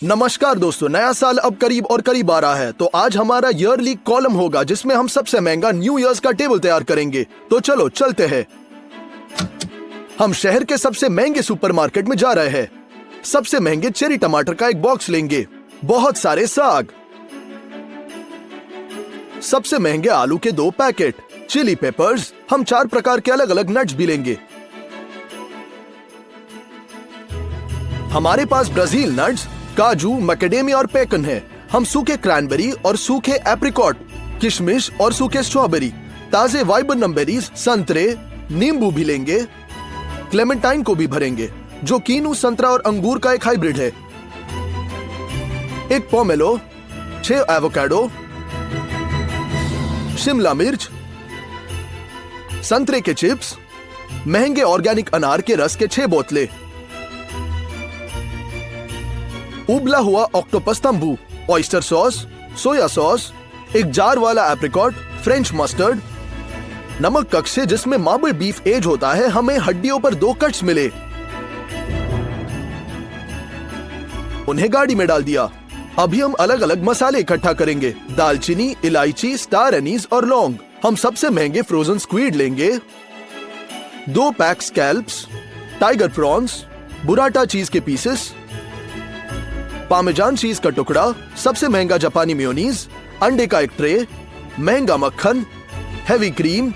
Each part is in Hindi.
नमस्कार दोस्तों, नया साल अब करीब और करीब आ रहा है, तो आज हमारा ईयरली कॉलम होगा जिसमें हम सबसे महंगा न्यू ईयर्स का टेबल तैयार करेंगे। तो चलो चलते हैं। हम शहर के सबसे महंगे सुपरमार्केट में जा रहे हैं। सबसे महंगे चेरी टमाटर का एक बॉक्स लेंगे, बहुत सारे साग, सबसे महंगे आलू के 2 पैकेट, चिली पेपर्स, हम 4 प्रकार के अलग अलग नट्स भी लेंगे। हमारे पास ब्राजील नट्स, काजू, मैकेडेमिया और पेकन है। हम सूखे क्रैनबेरी और सूखे एप्रिकॉट, किशमिश और सूखे स्ट्रॉबेरी, ताजे वाइबनम बेरीज, संतरे, नींबू भी लेंगे। क्लेमेंटाइन को भी भरेंगे जो कीनू, संतरा और अंगूर का एक हाइब्रिड है। एक पोमेलो, 6 एवोकाडो, शिमला मिर्च, संतरे के चिप्स, महंगे ऑर्गेनिक अनार के रस के 6 बोतलें, उबला हुआ ऑक्टोपस तंबू, ऑयस्टर सॉस, सोया सॉस, एक जार वाला एप्रिकॉट, फ्रेंच मस्टर्ड, नमक कक्से जिसमें मार्बल बीफ एज होता है, हमें हड्डियों पर 2 कट्स मिले। उन्हें गाड़ी में डाल दिया। अभी हम अलग अलग मसाले इकट्ठा करेंगे, दालचीनी, इलायची, स्टार एनीज और लौंग। हम सबसे महंगे फ्रोजन स्क्वीड लेंगे, 2 पैक स्कैल्प्स, टाइगर प्रॉन्स, बुराटा चीज के पीसेस, पामेजान चीज का टुकड़ा, सबसे महंगा जापानी मेयोनीज, अंडे का एक ट्रे, महंगा मक्खन, हेवी क्रीम,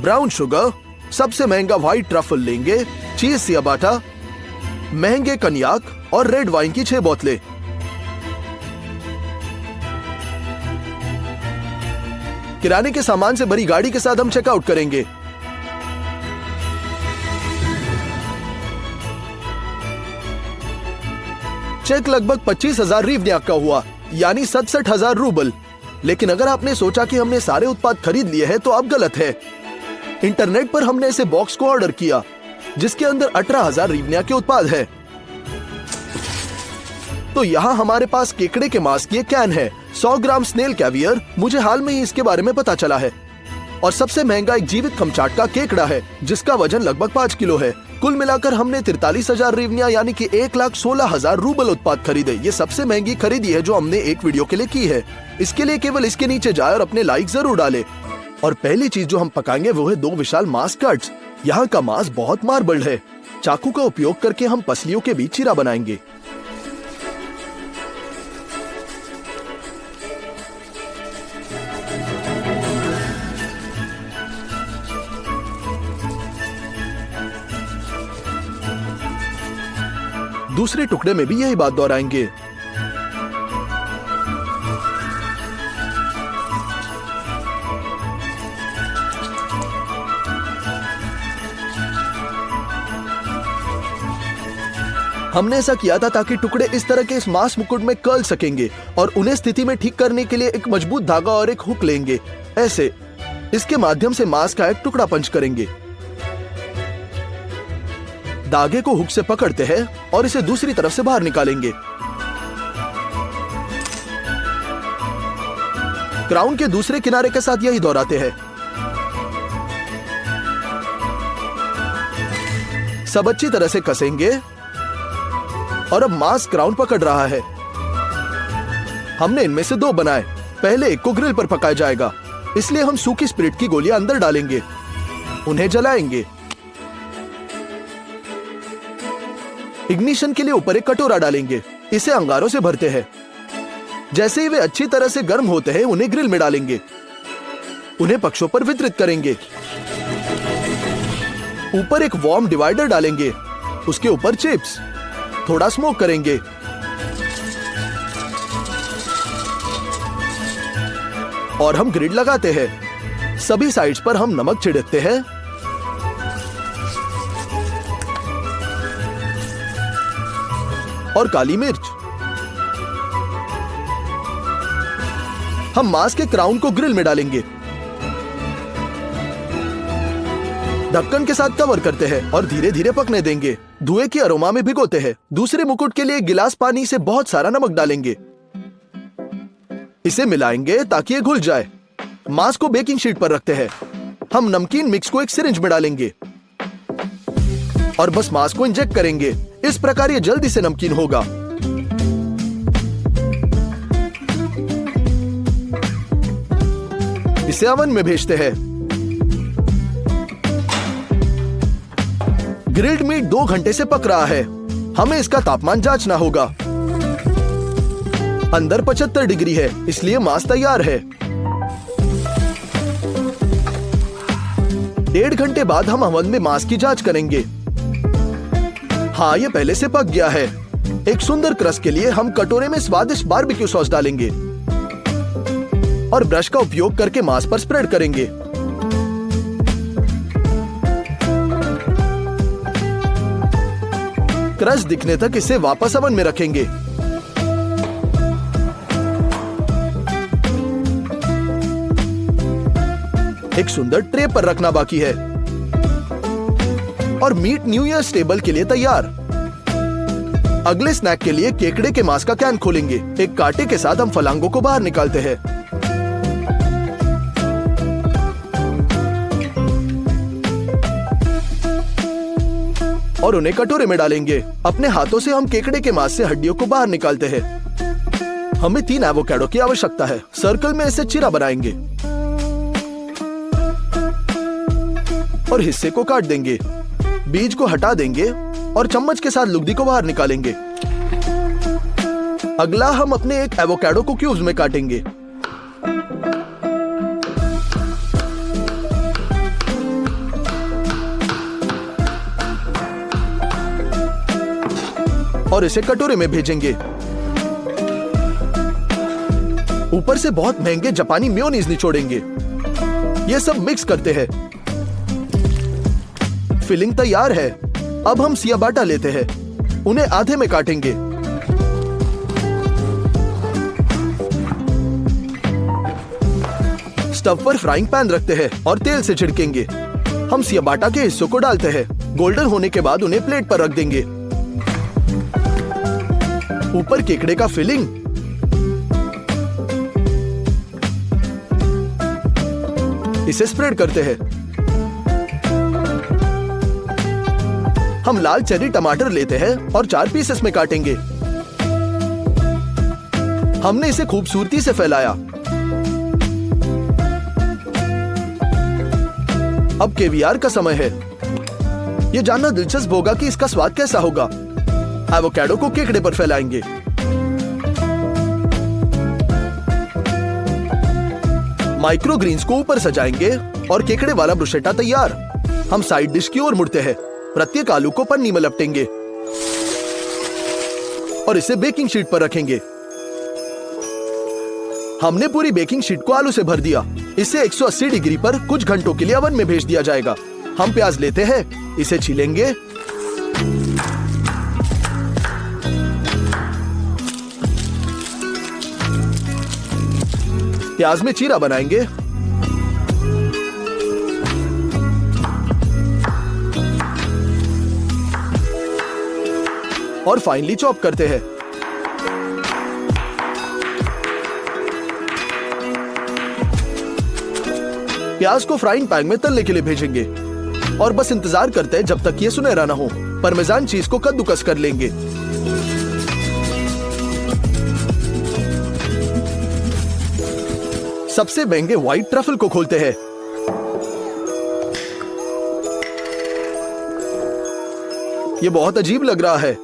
ब्राउन शुगर, सबसे महंगा व्हाइट ट्रफल लेंगे, चीज सियाबाटा, महंगे कन्याक और रेड वाइन की 6 बोतलें। किराने के सामान से भरी गाड़ी के साथ हम चेकआउट करेंगे। चेक लगभग 25,000 रिवन्याक का हुआ, यानी 67,000 रूबल। लेकिन अगर आपने सोचा कि हमने सारे उत्पाद खरीद लिए हैं तो आप गलत है। इंटरनेट पर हमने इसे बॉक्स को ऑर्डर किया जिसके अंदर 18,000 रिवन्याक के उत्पाद है। तो यहाँ हमारे पास केकड़े के मांस की एक कैन है, 100 ग्राम स्नेल कैवियर, मुझे हाल में ही इसके बारे में पता चला है। और सबसे महंगा एक जीवित खमचाट का केकड़ा है जिसका वजन लगभग 5 किलो है। कुल मिलाकर हमने 43,000 रिवन्या यानी कि 1,16,000 रूबल उत्पाद खरीदे। ये सबसे महंगी खरीदी है जो हमने एक वीडियो के लिए की है। इसके लिए केवल इसके नीचे जाए और अपने लाइक जरूर डाले। और पहली चीज जो हम पकाएंगे वो है 2 विशाल मांस कट्स। यहाँ का मांस बहुत मार्बल्ड है। चाकू का उपयोग करके हम पसलियों के बीच चीरा बनाएंगे। दूसरे टुकड़े में भी यही बात दोहराएंगे। हमने ऐसा किया था ताकि टुकड़े इस तरह के इस मांस मुकुट में कर्ल सकेंगे और उन्हें स्थिति में ठीक करने के लिए एक मजबूत धागा और एक हुक लेंगे। ऐसे इसके माध्यम से मांस का एक टुकड़ा पंच करेंगे। धागे को हुक से पकड़ते हैं और इसे दूसरी तरफ से बाहर निकालेंगे। क्राउन के दूसरे किनारे के साथ यही दोहराते हैं। सब अच्छी तरह से कसेंगे और अब मांस क्राउन पकड़ रहा है। हमने इनमें से 2 बनाए। पहले एक को ग्रिल पर पकाया जाएगा, इसलिए हम सूखी स्पिरिट की गोलियां अंदर डालेंगे, उन्हें जलाएंगे। इग्निशन के लिए ऊपर एक कटोरा डालेंगे, इसे अंगारों से भरते हैं। जैसे ही वे अच्छी तरह से गर्म होते हैं उन्हें ग्रिल में डालेंगे, उन्हें पक्षों पर वितरित करेंगे। ऊपर एक वार्म डिवाइडर डालेंगे, उसके ऊपर चिप्स, थोड़ा स्मोक करेंगे। और हम ग्रिड लगाते हैं। सभी साइड्स पर हम नमक छिड़कते हैं और काली मिर्च। हम मांस के क्राउन को ग्रिल में डालेंगे, ढक्कन के साथ कवर करते हैं और धीरे धीरे पकने देंगे। धुएं की अरोमा में भिगोते हैं। दूसरे मुकुट के लिए एक गिलास पानी से बहुत सारा नमक डालेंगे, इसे मिलाएंगे ताकि ये घुल जाए। मांस को बेकिंग शीट पर रखते हैं। हम नमकीन मिक्स को एक सिरिंज में डालेंगे और बस मांस को इंजेक्ट करेंगे। इस प्रकार ये जल्दी से नमकीन होगा। इसे ओवन में भेजते हैं। ग्रिल्ड मीट 2 घंटे से पक रहा है। हमें इसका तापमान जांचना होगा। अंदर 75 डिग्री है, इसलिए मांस तैयार है। 1.5 घंटे बाद हम ओवन में मांस की जांच करेंगे। हाँ, ये पहले से पक गया है। एक सुंदर क्रस्ट के लिए हम कटोरे में स्वादिष्ट बारबेक्यू सॉस डालेंगे और ब्रश का उपयोग करके मांस पर स्प्रेड करेंगे। क्रस्ट दिखने तक इसे वापस ओवन में रखेंगे। एक सुंदर ट्रे पर रखना बाकी है और मीट न्यू ईयर टेबल के लिए तैयार। अगले स्नैक के लिए केकड़े के मांस का कैन खोलेंगे। एक कांटे के साथ हम फलांगों को बाहर निकालते हैं और उन्हें कटोरे में डालेंगे। अपने हाथों से हम केकड़े के मांस से हड्डियों को बाहर निकालते हैं। हमें 3 एवोकाडो की आवश्यकता है। सर्कल में इसे चिरा बनाएंगे और हिस्से को काट देंगे। बीज को हटा देंगे और चम्मच के साथ लुगदी को बाहर निकालेंगे। अगला हम अपने एक एवोकाडो को क्यूब्स में काटेंगे। और इसे कटोरे में भेजेंगे। ऊपर से बहुत महंगे जापानी मेयोनीज निचोड़ेंगे। ये सब मिक्स करते हैं। फिलिंग तैयार है। अब हम सियाबाटा लेते हैं। उन्हें आधे में काटेंगे। स्टव पर फ्राइंग पैन रखते हैं और तेल से छिड़केंगे। हम सियाबाटा के हिस्सों को डालते हैं। गोल्डन होने के बाद उन्हें प्लेट पर रख देंगे। ऊपर केकड़े का फिलिंग, इसे स्प्रेड करते हैं। हम लाल चेरी टमाटर लेते हैं और 4 पीसेस में काटेंगे। हमने इसे खूबसूरती से फैलाया। अब केवियार का समय है। यह जानना दिलचस्प होगा कि इसका स्वाद कैसा होगा। एवोकाडो को केकड़े पर फैलाएंगे। माइक्रो ग्रीन्स को ऊपर सजाएंगे और केकड़े वाला ब्रुशेटा तैयार। हम साइड डिश की ओर मुड़ते हैं। प्रत्येक आलू को पन्नी में लपेटेंगे और इसे बेकिंग शीट पर रखेंगे। हमने पूरी बेकिंग शीट को आलू से भर दिया। इसे 180 डिग्री पर कुछ घंटों के लिए ओवन में भेज दिया जाएगा। हम प्याज लेते हैं, इसे छीलेंगे प्याज में चीरा बनाएंगे और फाइनली चॉप करते हैं। प्याज को फ्राइंग पैन में तलने के लिए भेजेंगे और बस इंतजार करते हैं जब तक ये सुनहरा ना हो। पार्मेजान चीज को कद्दूकस कर लेंगे। सबसे महंगे व्हाइट ट्रफल को खोलते हैं। ये बहुत अजीब लग रहा है।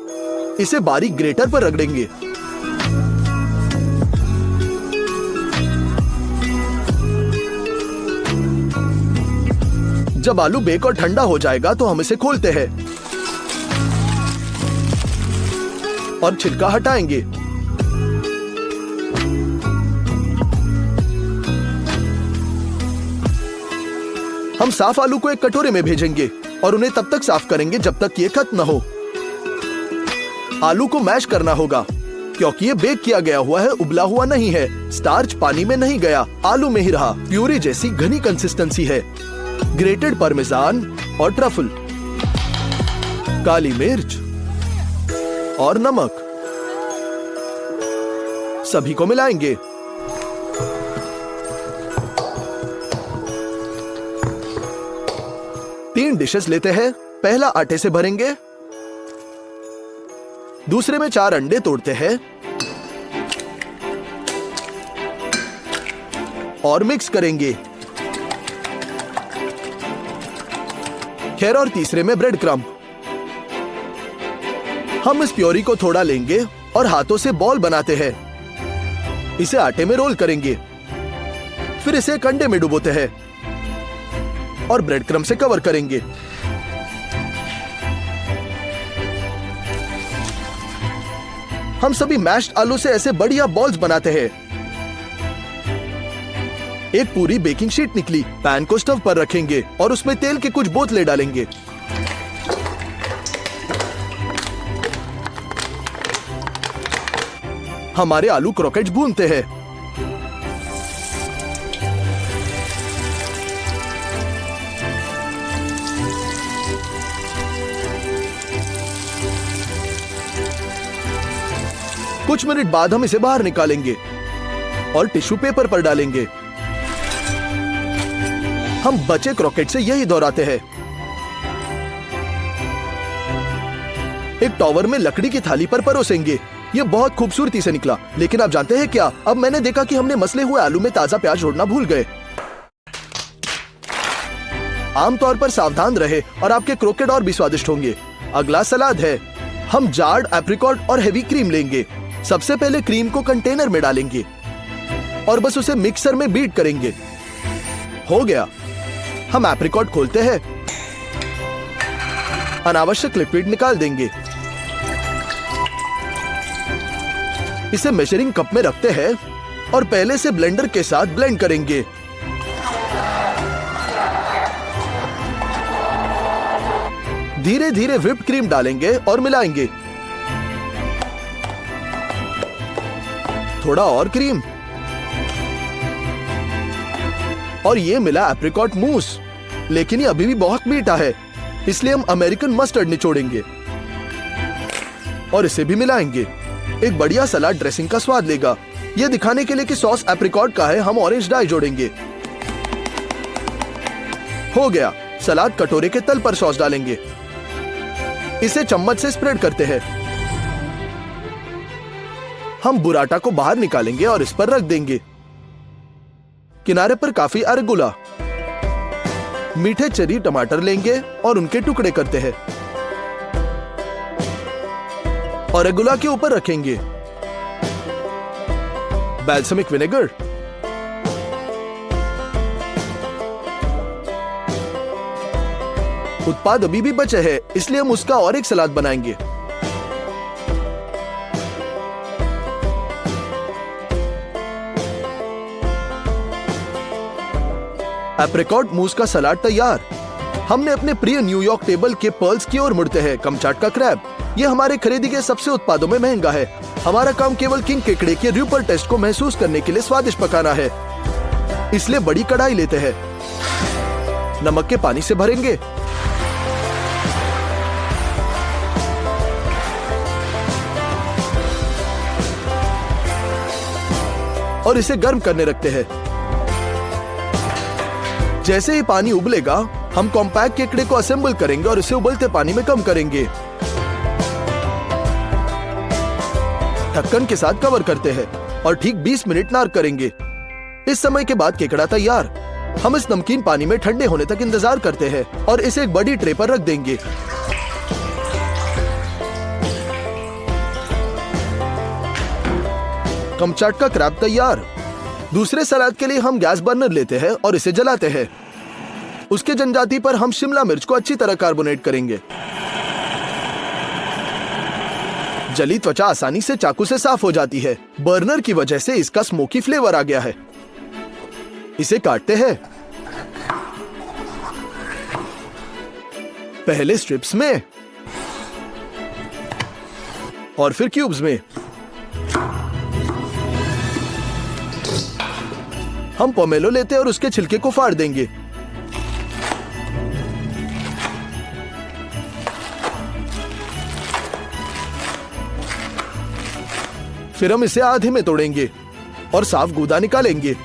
इसे बारीक ग्रेटर पर रगड़ेंगे। जब आलू बेक और ठंडा हो जाएगा तो हम इसे खोलते हैं और छिलका हटाएंगे। हम साफ आलू को एक कटोरे में भेजेंगे और उन्हें तब तक साफ करेंगे जब तक ये खत्म न हो। आलू को मैश करना होगा क्योंकि ये बेक किया गया हुआ है, उबला हुआ नहीं है। स्टार्च पानी में नहीं गया, आलू में ही रहा। प्यूरी जैसी घनी कंसिस्टेंसी है। ग्रेटेड पार्मेजान और ट्रफल, काली मिर्च और नमक, सभी को मिलाएंगे। तीन डिशेस लेते हैं। पहला आटे से भरेंगे, दूसरे में 4 अंडे तोड़ते हैं और मिक्स करेंगे। खैर, और तीसरे में ब्रेड क्रम्ब। हम इस प्योरी को थोड़ा लेंगे और हाथों से बॉल बनाते हैं। इसे आटे में रोल करेंगे, फिर इसे एक अंडे में डुबोते हैं और ब्रेड क्रम्ब से कवर करेंगे। हम सभी मैश्ड आलू से ऐसे बढ़िया बॉल्स बनाते हैं। एक पूरी बेकिंग शीट निकली। पैन को स्टव पर रखेंगे और उसमें तेल के कुछ बोतलें डालेंगे। हमारे आलू क्रोकेट्स भूनते हैं। कुछ मिनट बाद हम इसे बाहर निकालेंगे और टिश्यू पेपर पर डालेंगे। हम बचे क्रोकेट से यही दोहराते हैं। एक टॉवर में लकड़ी की थाली पर परोसेंगे। यह बहुत खूबसूरती से निकला, लेकिन आप जानते हैं क्या, अब मैंने देखा कि हमने मसले हुए आलू में ताजा प्याज जोड़ना भूल गए। आमतौर पर सावधान रहे और आपके क्रोकेट और भी स्वादिष्ट होंगे। अगला सलाद है। हम जार्ड एप्रिकॉट और हेवी क्रीम लेंगे। सबसे पहले क्रीम को कंटेनर में डालेंगे और बस उसे मिक्सर में बीट करेंगे। हो गया। हम एप्रिकॉट खोलते हैं, अनावश्यक लिक्विड निकाल देंगे, इसे मेजरिंग कप में रखते हैं और पहले से ब्लेंडर के साथ ब्लेंड करेंगे। धीरे धीरे व्हिप्ड क्रीम डालेंगे और मिलाएंगे। थोड़ा और क्रीम और ये मिला एप्रिकॉट मूस। लेकिन ये अभी भी बहुत मीठा है, इसलिए हम अमेरिकन मस्टर्ड निचोड़ेंगे और इसे भी मिलाएंगे। एक बढ़िया सलाद ड्रेसिंग का स्वाद लेगा। यह दिखाने के लिए कि सॉस एप्रिकॉट का है, हम ऑरेंज डाई जोड़ेंगे। हो गया। सलाद कटोरे के तल पर सॉस डालेंगे। इसे चम्मच से स्प्रेड करते हैं। हम बुराटा को बाहर निकालेंगे और इस पर रख देंगे। किनारे पर काफी अरगुला, मीठे चेरी टमाटर लेंगे और उनके टुकड़े करते हैं और अरगुला के ऊपर रखेंगे। बैल्समिक विनेगर, उत्पाद अभी भी बचे हैं, इसलिए हम उसका और एक सलाद बनाएंगे। एप्रिकॉट मूस का सलाद तैयार। हमने अपने प्रिय न्यूयॉर्क टेबल के पर्ल्स की ओर मुड़ते हैं। कमचाटका क्रैब, यह हमारे खरीदी के सबसे उत्पादों में महंगा है। हमारा काम केवल किंग केकड़े के र्यूपर टेस्ट को महसूस करने के लिए स्वादिष्ट पकाना है, इसलिए बड़ी कढ़ाई लेते हैं। नमक के पानी से भरेंगे। और इसे गर्म करने रखते हैं। जैसे ही पानी उबलेगा, हम कॉम्पैक्ट केकड़े को असेंबल करेंगे और इसे उबलते पानी में कम करेंगे। ढक्कन के साथ कवर करते हैं और ठीक 20 मिनट नार्क करेंगे। इस समय के बाद केकड़ा तैयार। हम इस नमकीन पानी में ठंडे होने तक इंतजार करते हैं और इसे एक बड़ी ट्रे पर रख देंगे। कमचाटका क्रैब तैयार। दूसरे सलाद के लिए हम गैस बर्नर लेते हैं और इसे जलाते हैं। उसके जनजाति पर हम शिमला मिर्च को अच्छी तरह कार्बोनेट करेंगे। जली त्वचा आसानी से चाकू से साफ हो जाती है। बर्नर की वजह से इसका स्मोकी फ्लेवर आ गया है। इसे काटते हैं, पहले स्ट्रिप्स में और फिर क्यूब्स में। हम पोमेलो लेते हैं और उसके छिलके को फाड़ देंगे। फिर हम इसे आधे में तोड़ेंगे और साफ गूदा निकालेंगे।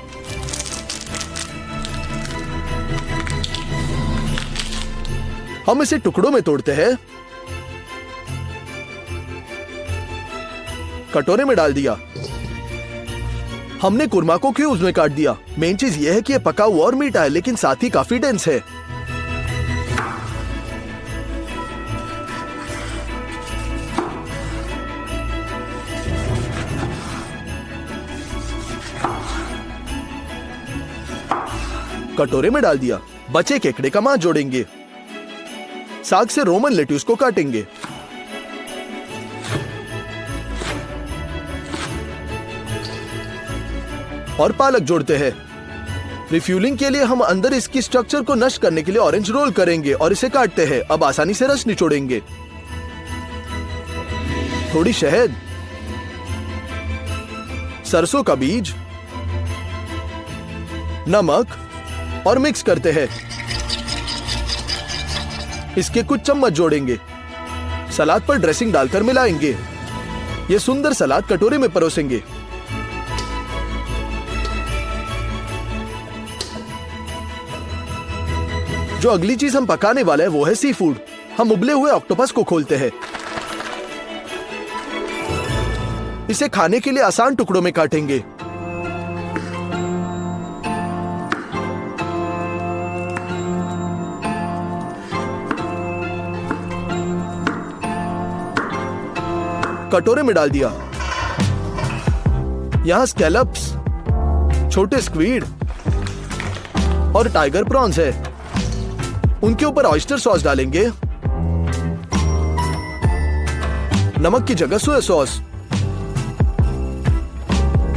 हम इसे टुकड़ों में तोड़ते हैं, कटोरे में डाल दिया। हमने कुरमा को क्यूब्स में काट दिया। मेन चीज यह है कि यह पका हुआ और मीठा है, लेकिन साथ ही काफी डेंस है। कटोरे में डाल दिया। बचे केकड़े का मांस जोड़ेंगे। साग से रोमन लेट्यूस को काटेंगे। और पालक जोड़ते हैं। रिफ्यूलिंग के लिए हम अंदर इसकी स्ट्रक्चर को नष्ट करने के लिए ऑरेंज रोल करेंगे और इसे काटते हैं। अब आसानी से रस निचोड़ेंगे। थोड़ी शहद, सरसों का बीज, नमक और मिक्स करते हैं। इसके कुछ चम्मच जोड़ेंगे। सलाद पर ड्रेसिंग डालकर मिलाएंगे। यह सुंदर सलाद कटोरे में परोसेंगे। जो अगली चीज हम पकाने वाले हैं वो है सी फूड। हम उबले हुए ऑक्टोपस को खोलते हैं। इसे खाने के लिए आसान टुकड़ों में काटेंगे। कटोरे में डाल दिया। यहां स्कैलप्स, छोटे स्क्वीड और टाइगर प्रॉन्स है। उनके ऊपर ऑयस्टर सॉस डालेंगे। नमक की जगह सोया सॉस।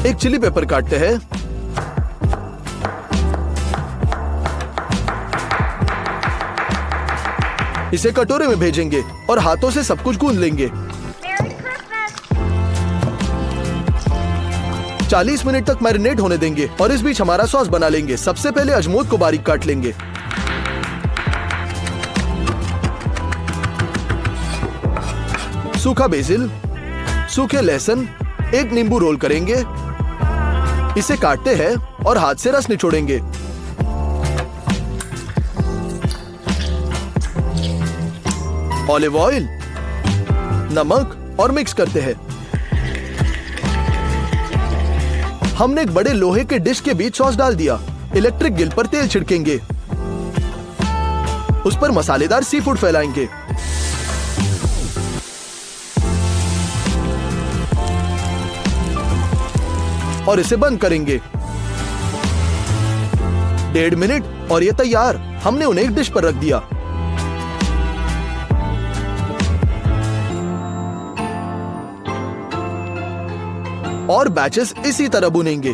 एक चिली पेपर काटते हैं। इसे कटोरे में भेजेंगे और हाथों से सब कुछ गूंद लेंगे। 40 मिनट तक मैरिनेट होने देंगे और इस बीच हमारा सॉस बना लेंगे। सबसे पहले अजमोद को बारीक काट लेंगे। सूखा बेसिल, सूखे लहसुन, एक नींबू रोल करेंगे। इसे काटते हैं और हाथ से रस निचोड़ेंगे। ऑलिव ऑयल, नमक और मिक्स करते हैं। हमने एक बड़े लोहे के डिश के बीच सॉस डाल दिया। इलेक्ट्रिक ग्रिल पर तेल छिड़केंगे। उस पर मसालेदार सी फूड फैलाएंगे। और इसे बंद करेंगे। 1.5 मिनट और ये तैयार। हमने उन्हें एक डिश पर रख दिया। और बैचेस इसी तरह बुनेंगे।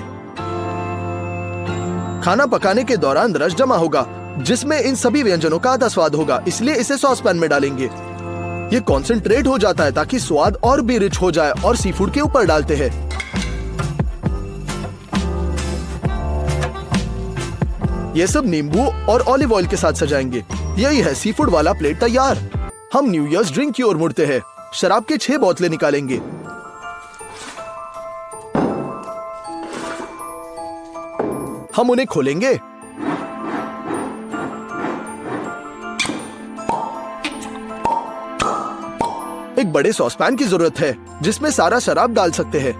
खाना पकाने के दौरान रस जमा होगा जिसमें इन सभी व्यंजनों का आधा स्वाद होगा, इसलिए इसे सॉस पैन में डालेंगे। ये कॉन्सेंट्रेट हो जाता है ताकि स्वाद और भी रिच हो जाए और सी फूड के ऊपर डालते हैं। ये सब नींबू और ऑलिव ऑयल के साथ सजाएंगे। यही है सी फूड वाला प्लेट तैयार। हम न्यू ईयर्स ड्रिंक की ओर मुड़ते हैं। शराब के 6 बोतलें निकालेंगे। हम उन्हें खोलेंगे। एक बड़े सॉसपैन की जरूरत है जिसमें सारा शराब डाल सकते हैं।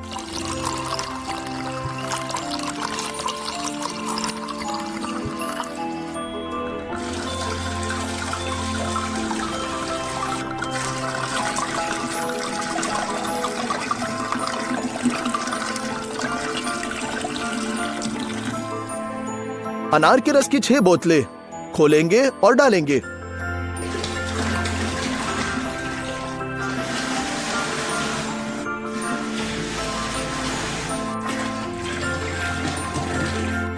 अनार के रस की 6 बोतलें खोलेंगे और डालेंगे।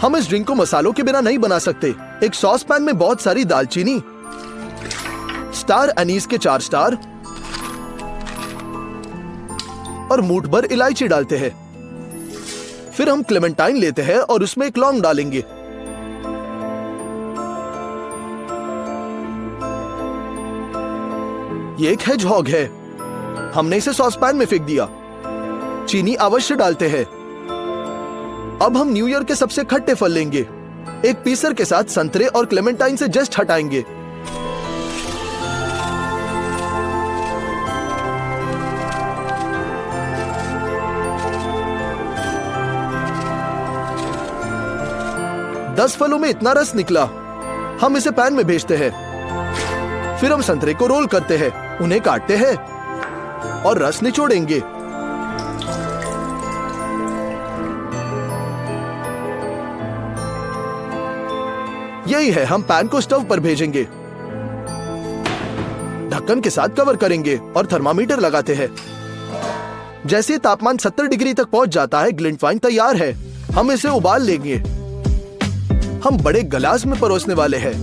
हम इस ड्रिंक को मसालों के बिना नहीं बना सकते। एक सॉस पैन में बहुत सारी दालचीनी, स्टार एनीस के 4 स्टार और मूठ भर इलायची डालते हैं। फिर हम क्लेमेंटाइन लेते हैं और उसमें एक लौंग डालेंगे। ये एक हेजहॉग है। हमने इसे सॉस पैन में फेंक दिया। चीनी अवश्य डालते हैं। अब हम न्यू ईयर के सबसे खट्टे फल लेंगे। एक पीसर के साथ संतरे और क्लेमेंटाइन से जस्ट हटाएंगे। दस फलों में इतना रस निकला। हम इसे पैन में भेजते हैं। फिर हम संतरे को रोल करते हैं, उन्हें काटते हैं और रस निचोड़ेंगे। यही है, हम पैन को स्टोव पर भेजेंगे, ढक्कन के साथ कवर करेंगे और थर्मामीटर लगाते हैं। जैसे तापमान 70 डिग्री तक पहुंच जाता है, ग्लिंटवाइन तैयार है। हम इसे उबाल लेंगे। हम बड़े गिलास में परोसने वाले हैं।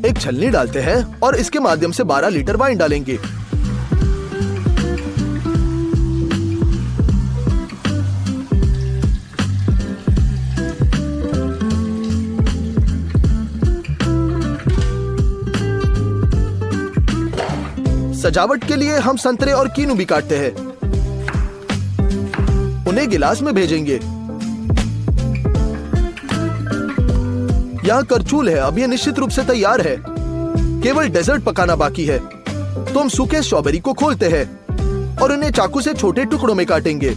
एक छलनी डालते हैं और इसके माध्यम से 12 लीटर वाइन डालेंगे। सजावट के लिए हम संतरे और कीनू भी काटते हैं। उन्हें गिलास में भेजेंगे। यहाँ करचूल है। अब यह निश्चित रूप से तैयार है, केवल डेजर्ट पकाना बाकी है। तो हम सूखे स्ट्रॉबेरी को खोलते हैं और उन्हें चाकू से छोटे टुकड़ों में काटेंगे।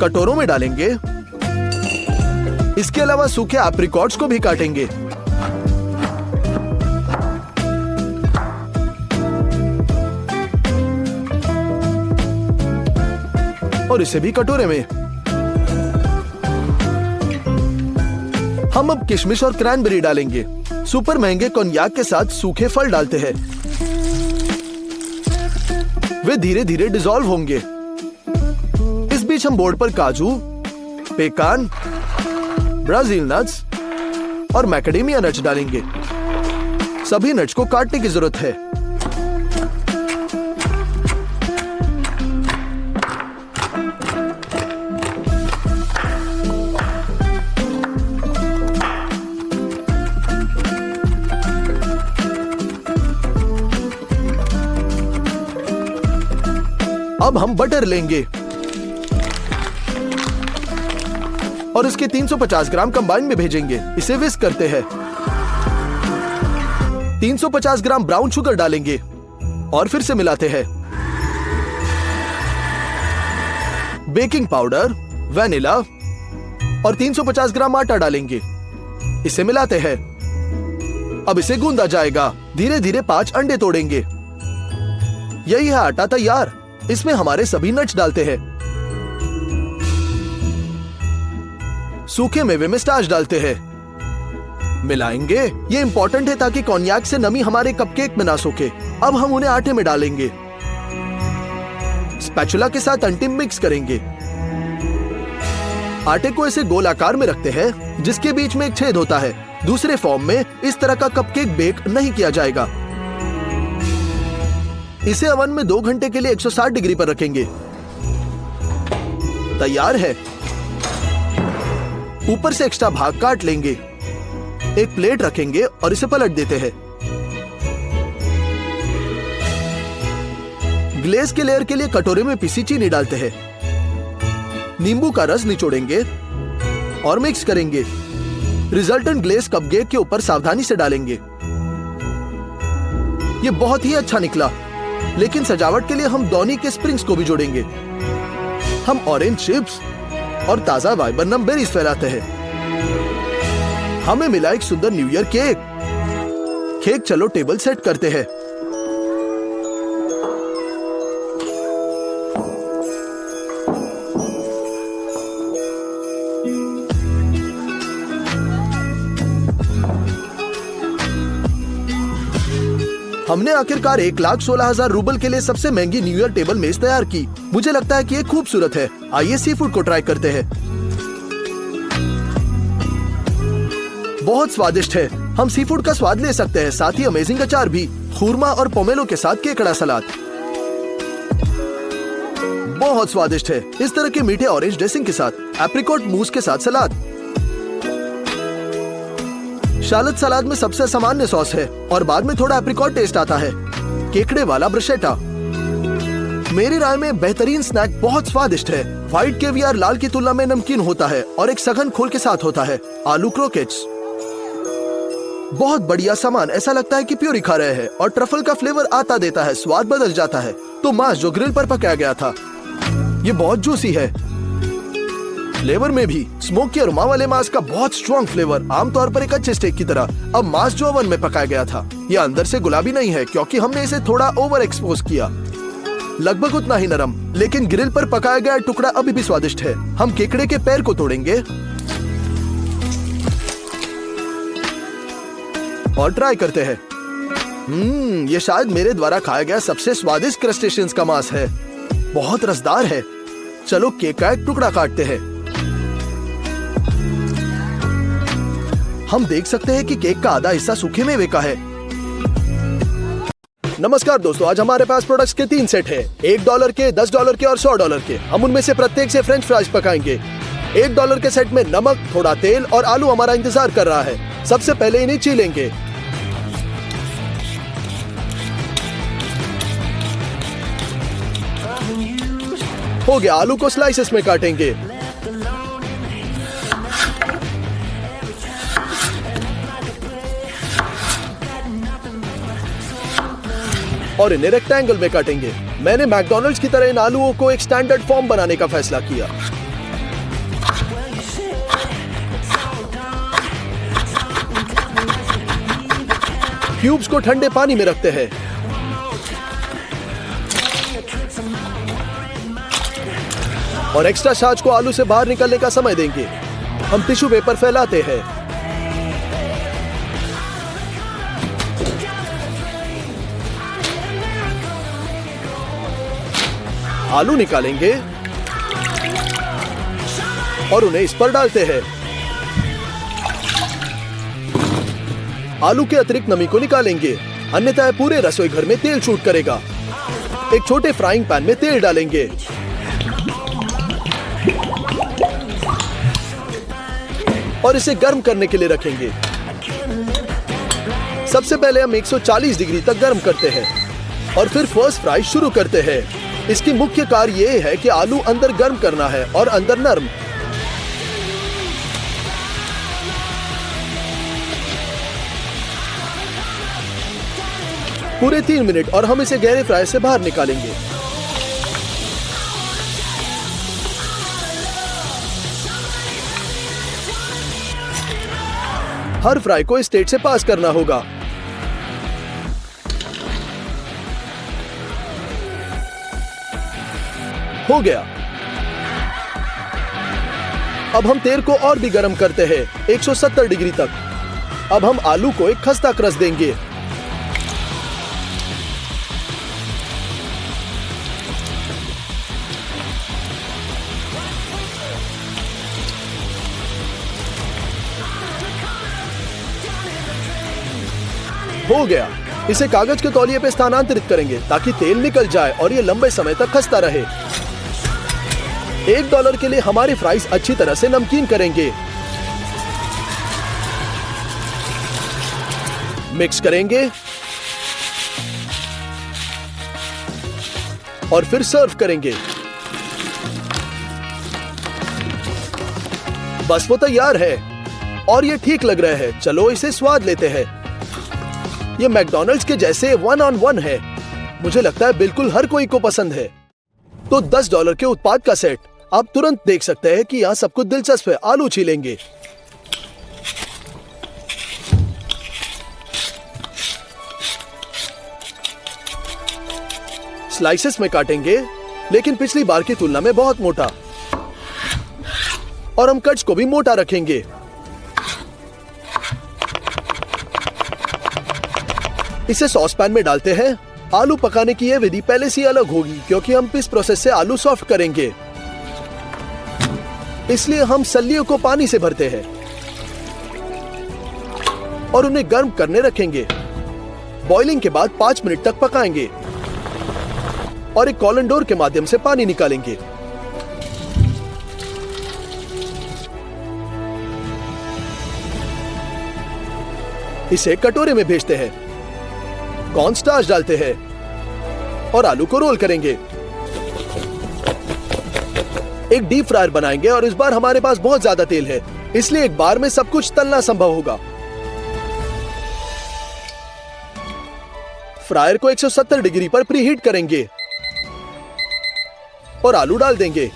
कटोरों में डालेंगे। इसके अलावा सूखे एप्रिकॉट्स को भी काटेंगे। और इसे भी कटोरे में। हम अब किशमिश और क्रैनबेरी डालेंगे। सुपर महंगे कॉन्याक के साथ सूखे फल डालते हैं। वे धीरे धीरे डिसॉल्व होंगे। इस बीच हम बोर्ड पर काजू, पेकान, ब्राजील नट्स और मैकेडेमिया नट्स डालेंगे। सभी नट्स को काटने की जरूरत है। अब हम बटर लेंगे और इसके 350 ग्राम कंबाइन में भेजेंगे। इसे विस्क करते हैं। 350 ग्राम ब्राउन शुगर डालेंगे और फिर से मिलाते हैं। बेकिंग पाउडर, वैनिला और 350 ग्राम आटा डालेंगे। इसे मिलाते हैं। अब इसे गूंदा जाएगा। धीरे धीरे 5 अंडे तोड़ेंगे। यही है आटा तैयार। इसमें हमारे सभी नट्स डालते हैं। सूखे मेवे में स्टार्च डालते हैं। मिलाएंगे। ये इंपॉर्टेंट है ताकि कॉन्याक से नमी हमारे कपकेक में ना सूखे। अब हम उन्हें आटे में डालेंगे। स्पैचुला के साथ अंतिम मिक्स करेंगे। आटे को ऐसे गोल आकार में रखते हैं जिसके बीच में एक छेद होता है। दूसरे फॉर्म में इस तरह का कपकेक बेक नहीं किया जाएगा। इसे ओवन में 2 घंटे के लिए 160 डिग्री पर रखेंगे। तैयार है। ऊपर से एक्स्ट्रा भाग काट लेंगे। एक प्लेट रखेंगे और इसे पलट देते हैं। ग्लेज के लेयर के लिए कटोरे में पिसी चीनी डालते हैं। नींबू का रस निचोड़ेंगे और मिक्स करेंगे। रिजल्टेंट ग्लेज कपकेक के ऊपर सावधानी से डालेंगे। यह बहुत ही अच्छा निकला, लेकिन सजावट के लिए हम डॉनी के स्प्रिंग्स को भी जोड़ेंगे। हम ऑरेंज चिप्स और ताजा वाइबरनम बेरीज फैलाते हैं। हमें मिला एक सुंदर न्यू ईयर केक। चलो टेबल सेट करते हैं। हमने आखिरकार 1,16,000 रूबल के लिए सबसे महंगी न्यू ईयर टेबल मेज तैयार की। मुझे लगता है कि ये खूबसूरत है। आइए सी फूड को ट्राई करते हैं। बहुत स्वादिष्ट है। हम सी फूड का स्वाद ले सकते हैं, साथ ही अमेजिंग अचार भी। खुरमा और पोमेलो के साथ केकड़ा सलाद बहुत स्वादिष्ट है। इस तरह के मीठे ऑरेंज ड्रेसिंग के साथ एप्रिकॉट मूस के साथ सलाद। शालट सलाद में सबसे सामान्य सॉस है और बाद में थोड़ा एप्रिकॉट टेस्ट आता है। केकड़े वाला ब्रशेटा मेरी राय में बेहतरीन स्नैक। बहुत स्वादिष्ट है। व्हाइट केवियर लाल की तुलना में नमकीन होता है और एक सघन खोल के साथ होता है। आलू क्रोकेट्स बहुत बढ़िया सामान। ऐसा लगता है कि प्यूरी खा रहे हैं और ट्रफल का फ्लेवर आता देता है। स्वाद बदल जाता है। तो मांस जो ग्रिल पर पकाया गया था, ये बहुत जूसी है। फ्लेवर में भी स्मोकी अरोमा वाले मांस का बहुत स्ट्रॉन्ग फ्लेवर, आमतौर पर एक अच्छे स्टेक की तरह। अब मांस जो ओवन में पकाया गया था, यह अंदर से गुलाबी नहीं है क्योंकि हमने इसे थोड़ा ओवर एक्सपोज किया। लगभग उतना ही नरम, लेकिन ग्रिल पर पकाया गया टुकड़ा अभी भी स्वादिष्ट है। हम केकड़े के पैर को तोड़ेंगे और ट्राई करते हैं। ये शायद मेरे द्वारा खाया गया सबसे स्वादिष्ट क्रस्टेशियंस का मांस है। बहुत रसदार है। चलो केक का एक टुकड़ा काटते हैं। हम देख सकते हैं कि केक का आधा हिस्सा सूखे मेवे का है। नमस्कार दोस्तों, आज हमारे पास प्रोडक्ट्स के 3 सेट है, $1 के, $10 के और $100 के। हम उनमें से प्रत्येक से फ्रेंच फ्राइज पकाएंगे। $1 के सेट में नमक, थोड़ा तेल और आलू हमारा इंतजार कर रहा है। सबसे पहले इन्हें छीलेंगे। हो गया, आलू को स्लाइसेस में काटेंगे और इन्हें रेक्टेंगल में काटेंगे। मैंने मैकडॉनल्ड्स की तरह इन आलूओं को एक स्टैंडर्ड फॉर्म बनाने का फैसला किया। क्यूब्स को ठंडे पानी में रखते हैं और एक्स्ट्रा छाछ को आलू से बाहर निकलने का समय देंगे। हम टिश्यू पेपर फैलाते हैं। आलू निकालेंगे और उन्हें इस पर डालते हैं। आलू के अतिरिक्त नमी को निकालेंगे, अन्यथा पूरे रसोई घर में तेल शूट करेगा। एक छोटे फ्राइंग पैन में तेल डालेंगे और इसे गर्म करने के लिए रखेंगे। सबसे पहले हम 140 डिग्री तक गर्म करते हैं और फिर फर्स्ट फ्राई शुरू करते हैं। इसकी मुख्य कार्य यह है कि आलू अंदर गर्म करना है और अंदर नरम। पूरे 3 मिनट और हम इसे गहरे फ्राई से बाहर निकालेंगे। हर फ्राई को इस स्टेज से पास करना होगा। हो गया। अब हम तेल को और भी गर्म करते हैं 170 डिग्री तक। अब हम आलू को एक खस्ता क्रस्ट देंगे। हो गया। इसे कागज के तौलिए पे स्थानांतरित करेंगे ताकि तेल निकल जाए और ये लंबे समय तक खस्ता रहे। $1 के लिए हमारी फ्राइज अच्छी तरह से नमकीन करेंगे। मिक्स करेंगे और फिर सर्व करेंगे। बस वो तैयार है और ये ठीक लग रहा है। चलो इसे स्वाद लेते हैं। ये मैकडॉनल्ड्स के जैसे 1-on-1 है। मुझे लगता है बिल्कुल हर कोई को पसंद है। तो $10 के उत्पाद का सेट। आप तुरंत देख सकते हैं कि यहाँ सब कुछ दिलचस्प है। आलू छीलेंगे, स्लाइसेस में काटेंगे, लेकिन पिछली बार की तुलना में बहुत मोटा, और हम कट्स को भी मोटा रखेंगे। इसे सॉस पैन में डालते हैं। आलू पकाने की यह विधि पहले से अलग होगी क्योंकि हम इस प्रोसेस से आलू सॉफ्ट करेंगे। इसलिए हम सल्लियों को पानी से भरते हैं और उन्हें गर्म करने रखेंगे। बॉइलिंग के बाद 5 मिनट तक पकाएंगे और एक कॉलन डोर के माध्यम से पानी निकालेंगे। इसे कटोरे में भेजते हैं, कॉर्न स्टार्च डालते हैं और आलू को रोल करेंगे। एक डीप फ्रायर बनाएंगे और इस बार हमारे पास बहुत ज्यादा तेल है, इसलिए एक बार में सब कुछ तलना संभव होगा। फ्रायर को 170 डिग्री पर प्रीहीट करेंगे और आलू डाल देंगे।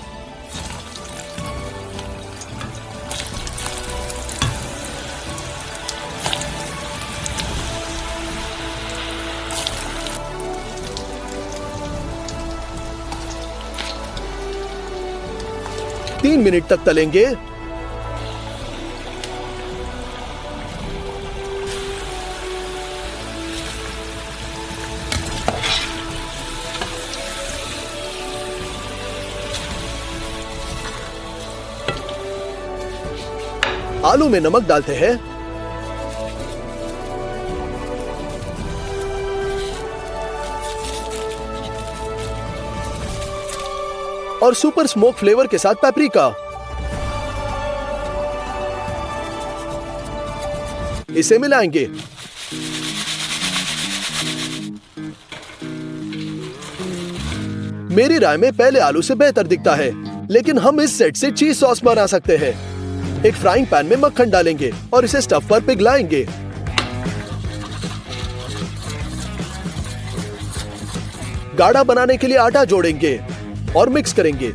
3 मिनट तक तलेंगे। आलू में नमक डालते हैं। और सुपर स्मोक फ्लेवर के साथ पेपरिका। इसे मिलाएंगे। मेरी राय में पहले आलू से बेहतर दिखता है, लेकिन हम इस सेट से चीज सॉस बना सकते हैं। एक फ्राइंग पैन में मक्खन डालेंगे और इसे स्टफ पर पिघलाएंगे। गाढ़ा बनाने के लिए आटा जोड़ेंगे और मिक्स करेंगे।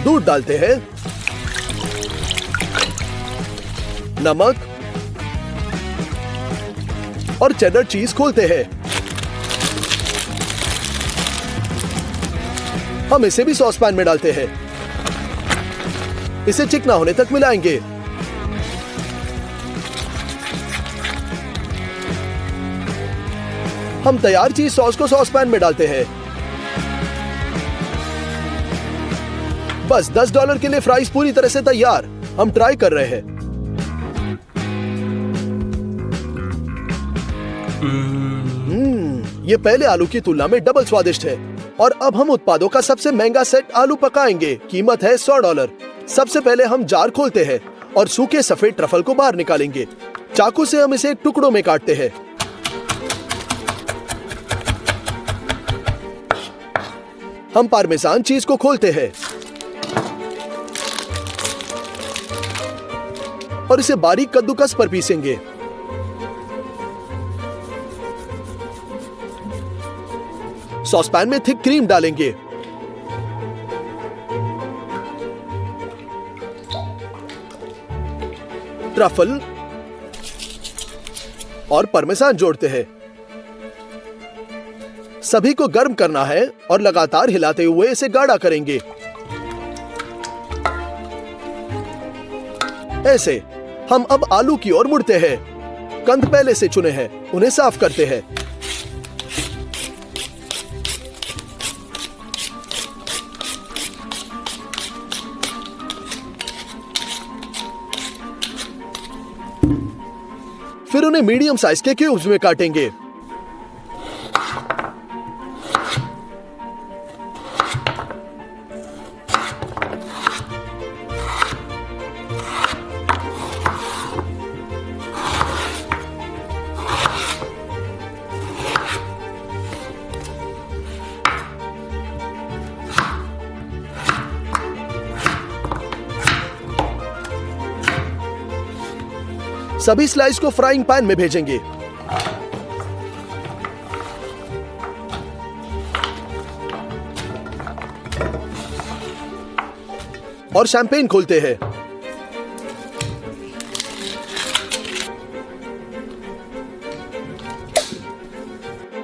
दूध डालते हैं, नमक और चेडर चीज खोलते हैं। हम इसे भी सॉस पैन में डालते हैं। इसे चिकना होने तक मिलाएंगे। हम तैयार चीज सॉस को सॉस पैन में डालते हैं। बस $10 के लिए फ्राइज पूरी तरह से तैयार। हम ट्राई कर रहे हैं। ये पहले आलू की तुलना में डबल स्वादिष्ट है। और अब हम उत्पादों का सबसे महंगा सेट आलू पकाएंगे। कीमत है $100। सबसे पहले हम जार खोलते हैं और सूखे सफेद ट्रफल को बाहर निकालेंगे। चाकू से हम इसे टुकड़ों में काटते हैं। हम पार्मेसान चीज को खोलते हैं और इसे बारीक कद्दूकस पर पीसेंगे। सॉस पैन में थिक क्रीम डालेंगे। ट्रफल और पार्मेसान जोड़ते हैं। सभी को गर्म करना है और लगातार हिलाते हुए इसे गाढ़ा करेंगे। ऐसे हम अब आलू की ओर मुड़ते हैं। कंद पहले से चुने हैं, उन्हें साफ करते हैं। फिर उन्हें मीडियम साइज के क्यूब्स में काटेंगे। सभी स्लाइस को फ्राइंग पैन में भेजेंगे। और शैंपेन खोलते हैं।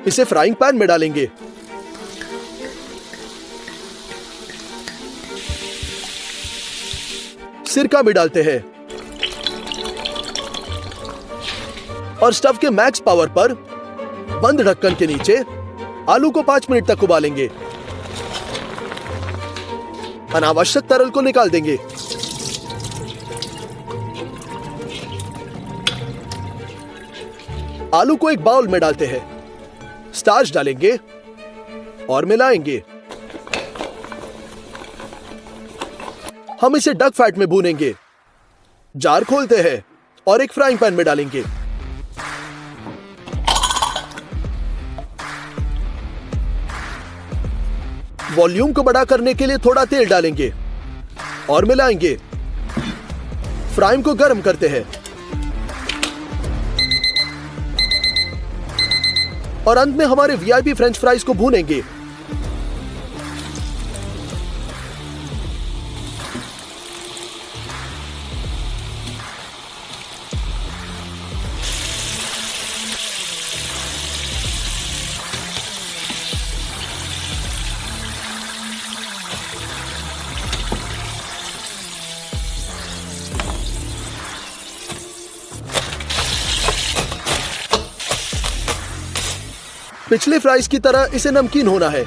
इसे फ्राइंग पैन में डालेंगे। सिरका भी डालते हैं और स्टव के मैक्स पावर पर बंद ढक्कन के नीचे आलू को 5 मिनट तक उबालेंगे। अनावश्यक तरल को निकाल देंगे। आलू को एक बाउल में डालते हैं। स्टार्च डालेंगे और मिलाएंगे। हम इसे डक फैट में भूनेंगे। जार खोलते हैं और एक फ्राइंग पैन में डालेंगे। वॉल्यूम को बड़ा करने के लिए थोड़ा तेल डालेंगे और मिलाएंगे। फ्राइम को गर्म करते हैं और अंत में हमारे वीआईपी फ्रेंच फ्राइज को भूनेंगे। पिछले फ्राइज की तरह इसे नमकीन होना है।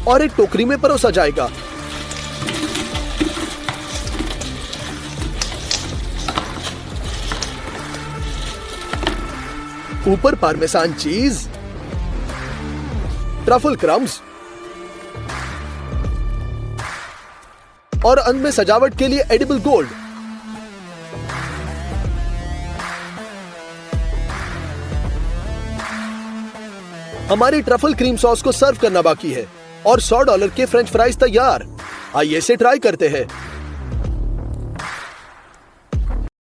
और एक टोकरी में परोसा जाएगा। ऊपर पार्मेसान चीज, ट्रफल क्रम्स और अंत में सजावट के लिए एडिबल गोल्ड। हमारी ट्रफल क्रीम सॉस को सर्व करना बाकी है और $100 के फ्रेंच फ्राइज तैयार। आइए इसे ट्राई करते हैं।